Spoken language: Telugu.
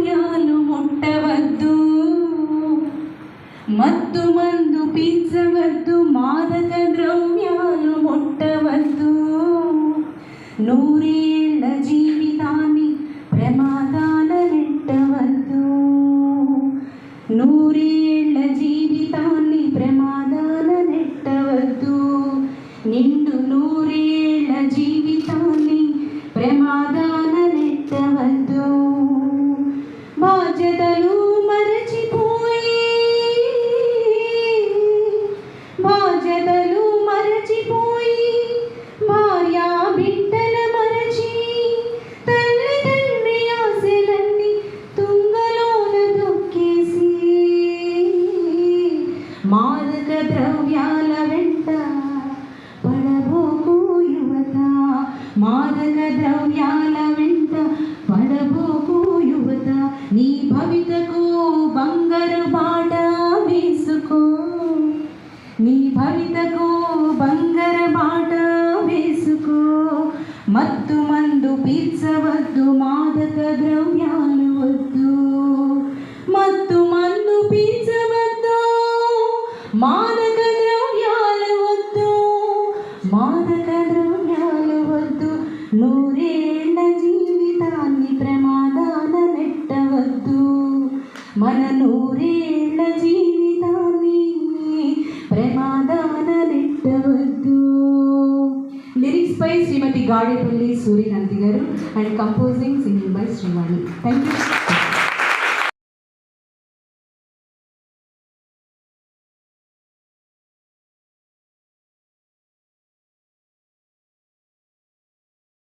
ద్రవ్యాలు ముట్టవద్దు, మత్తు మందు పీల్చవద్దు, మాదక ద్రవ్యాలు ముట్టవద్దు. నూరేళ్ల జీవితాన్ని ప్రమాదాల నెట్టవద్దు, నూరేళ్ల జీవితాన్ని ప్రమాదాల నెట్టవద్దు. నిండు నూరేళ్ల జీవితాన్ని ప్రమాదాల నెట్టవద్దు. బాధ్యతలు మరచిపోయి, బాధ్యతలు మరచిపోయి, భార్యా బిడ్డల మరచి, తల్లి తండ్రి ఆశలన్నీ తుంగలోన దొక్కేసి, మాదక ద్రవ్యాల వెంట పడబోకు యువత, మాదక ద్రవ్యాల వెంట పడబోకు యువత. నీ భవితకు బంగారు బాట వేసుకో, నీ భవితకు బంగారు బాట వేసుకో. మత్తు మందు పీల్చవద్దు, మాదక ద్రవ్యాలు వద్దు, మత్తు మందు పీల్చవద్దు, మాదక ద్రవ్యాలు వద్దు, మాదక ద్రవ్యాలు వద్దు. నూరేళ్ల జీవితాన్ని ప్రమాదాల నెట్టవద్దు, మన నూరేళ్ల జీవితాన్ని ప్రమాదాల నెట్టవద్దు. లిరిక్స్ బై శ్రీమతి గాడేపల్లి సూర్యకాంతి గారు and composing singing by Srivani. Thank you.